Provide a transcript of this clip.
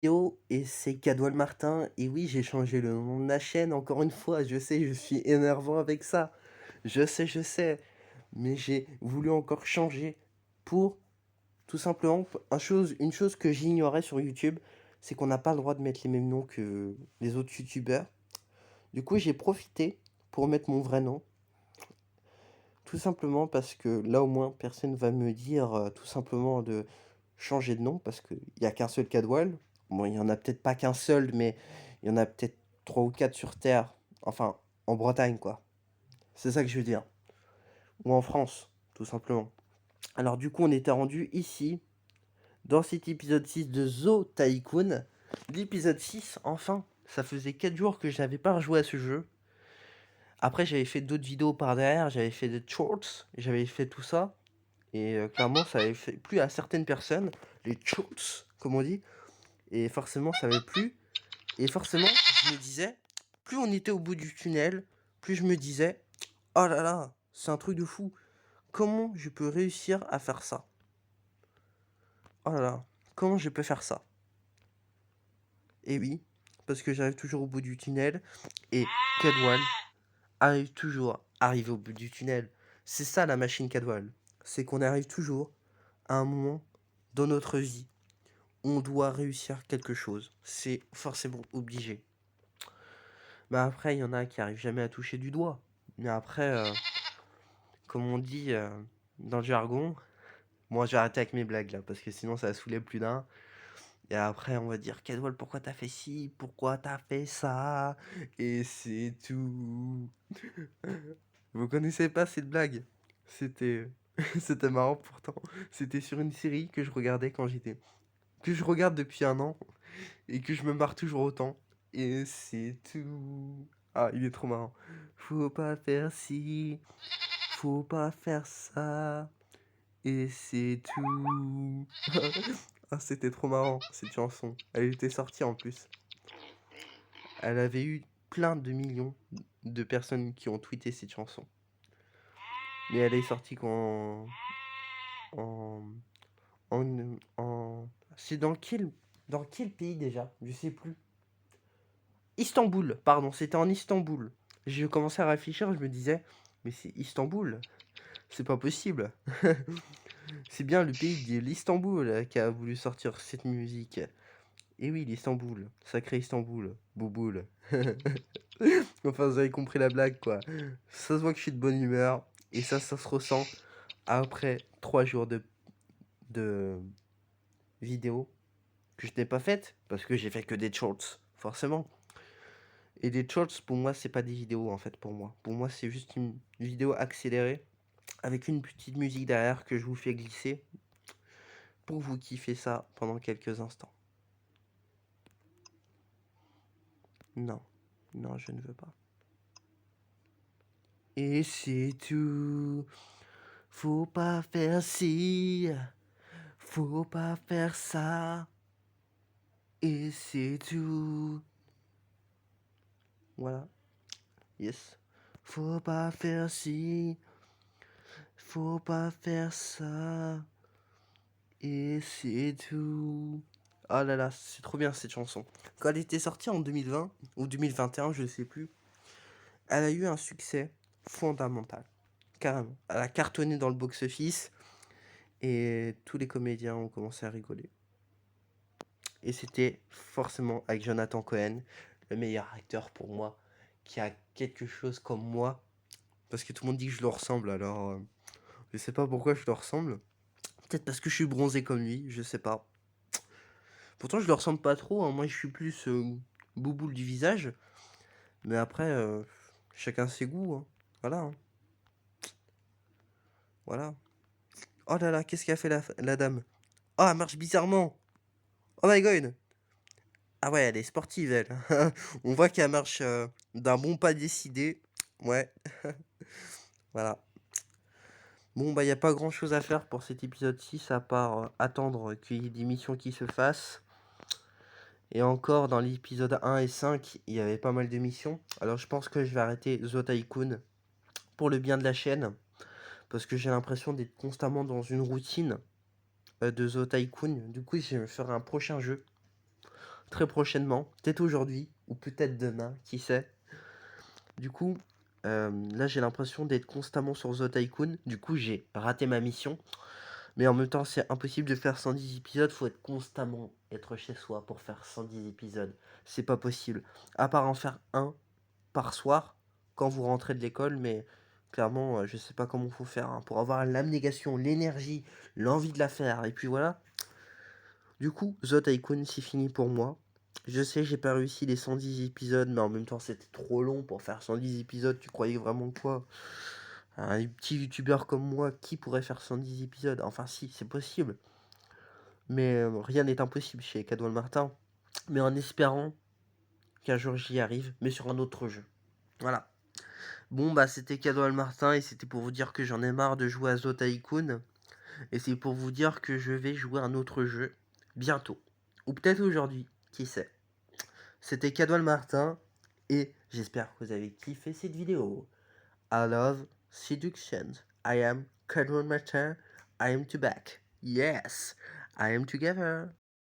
Yo, et c'est Cadwal Martin, et oui, j'ai changé le nom de la chaîne, encore une fois, je sais, je suis énervant avec ça. Je sais, mais j'ai voulu encore changer pour, tout simplement, une chose que j'ignorais sur YouTube, c'est qu'on n'a pas le droit de mettre les mêmes noms que les autres YouTubeurs. Du coup, j'ai profité pour mettre mon vrai nom, tout simplement parce que là, au moins, personne va me dire, tout simplement, de changer de nom, parce qu'il y a qu'un seul Cadwal. Bon, il y en a peut-être pas qu'un seul, mais il y en a peut-être 3 ou 4 sur terre. Enfin, en Bretagne, quoi. C'est ça que je veux dire. Ou en France, tout simplement. Alors du coup, on était rendu ici, dans cet épisode 6 de Zo Tycoon. L'épisode 6, enfin, ça faisait 4 jours que je n'avais pas rejoué à ce jeu. Après, j'avais fait d'autres vidéos par derrière, j'avais fait des shorts, j'avais fait tout ça. Et clairement, ça avait fait plu à certaines personnes, les shorts, comme on dit. Et forcément, ça avait plu. Et forcément, je me disais, plus on était au bout du tunnel, plus je me disais, oh là là, c'est un truc de fou. Comment je peux réussir à faire ça? Oh là là, comment je peux faire ça? Et oui, parce que j'arrive toujours au bout du tunnel. Et Cadwal arrive toujours à arriver au bout du tunnel. C'est ça la machine Cadwal. C'est qu'on arrive toujours à un moment dans notre vie. On doit réussir quelque chose. C'est forcément obligé. Mais après, il y en a qui arrivent jamais à toucher du doigt. Mais après, comme on dit dans le jargon, moi je vais arrêter avec mes blagues là, parce que sinon ça va saouler plus d'un. Et après, on va dire, Cadwal, pourquoi t'as fait ci? Pourquoi t'as fait ça? Et c'est tout. Vous connaissez pas cette blague? C'était. C'était marrant pourtant. C'était sur une série que je regardais quand j'étais. Que je regarde depuis un an. Et que je me marre toujours autant. Et c'est tout. Ah, il est trop marrant. Faut pas faire ci. Faut pas faire ça. Et c'est tout. Ah, c'était trop marrant, cette chanson. Elle était sortie en plus. Elle avait eu plein de millions de personnes qui ont tweeté cette chanson. Mais elle est sortie quand... En... C'est dans quel pays déjà? Je sais plus. Istanbul, pardon, c'était en Istanbul. J'ai commencé à réfléchir, je me disais, mais c'est Istanbul, c'est pas possible. C'est bien le pays de l'Istanbul qui a voulu sortir cette musique. Et oui, l'Istanbul, sacré Istanbul, bouboule. Enfin, vous avez compris la blague, quoi. Ça se voit que je suis de bonne humeur, et ça se ressent après 3 jours de vidéos que je n'ai pas faites, parce que j'ai fait que des shorts, forcément. Et des shorts, pour moi, c'est pas des vidéos, en fait, pour moi. Pour moi, c'est juste une vidéo accélérée, avec une petite musique derrière que je vous fais glisser, pour vous kiffer ça pendant quelques instants. Non, non, je ne veux pas. Et c'est tout. Faut pas faire ci, faut pas faire ça. Et c'est tout. Voilà. Yes. Faut pas faire ci, faut pas faire ça. Et c'est tout. Oh là là, c'est trop bien cette chanson. Quand elle était sortie en 2020 ou 2021, je sais plus, elle a eu un succès fondamental. Carrément. Elle a cartonné dans le box-office et tous les comédiens ont commencé à rigoler. Et c'était forcément avec Jonathan Cohen, le meilleur acteur pour moi, qui a quelque chose comme moi. Parce que tout le monde dit que je le ressemble, alors je sais pas pourquoi je le ressemble. Peut-être parce que je suis bronzé comme lui, je sais pas. Pourtant, je le ressemble pas trop, hein. Moi je suis plus bouboule du visage. Mais après, chacun ses goûts, hein. Voilà, hein. Voilà. Oh là là, qu'est-ce qu'a fait la dame? Oh, elle marche bizarrement. Oh my god. Ah ouais, elle est sportive, elle. On voit qu'elle marche d'un bon pas décidé. Ouais, voilà. Bon, bah, il n'y a pas grand chose à faire pour cet épisode 6 à part attendre qu'il y ait des missions qui se fassent. Et encore, dans l'épisode 1 et 5, il y avait pas mal de missions. Alors, je pense que je vais arrêter Zo Tycoon pour le bien de la chaîne. Parce que j'ai l'impression d'être constamment dans une routine de Zo Tycoon. Du coup, je vais me faire un prochain jeu. très prochainement, peut-être aujourd'hui ou peut-être demain, qui sait. Du coup, là, j'ai l'impression d'être constamment sur The Tycoon. Du coup, j'ai raté ma mission. Mais en même temps, c'est impossible de faire 110 épisodes. Faut être constamment être chez soi pour faire 110 épisodes. C'est pas possible. À part en faire un par soir quand vous rentrez de l'école. Mais clairement, je sais pas comment faut faire hein, pour avoir l'abnégation, l'énergie, l'envie de la faire. Et puis voilà. Du coup, The Tycoon, c'est fini pour moi. Je sais, j'ai pas réussi les 110 épisodes, mais en même temps, c'était trop long pour faire 110 épisodes. Tu croyais vraiment quoi? Un petit youtubeur comme moi, qui pourrait faire 110 épisodes? Enfin, si, c'est possible. Mais rien n'est impossible chez Cadwell Martin. Mais en espérant qu'un jour j'y arrive, mais sur un autre jeu. Voilà. Bon, bah, c'était Cadwell Martin et c'était pour vous dire que j'en ai marre de jouer à Zo Tycoon. Et c'est pour vous dire que je vais jouer à un autre jeu bientôt. Ou peut-être aujourd'hui, qui sait. C'était Cadwell Martin et j'espère que vous avez kiffé cette vidéo. I love seductions. I am Cadwell Martin. I am to back. Yes, I am together.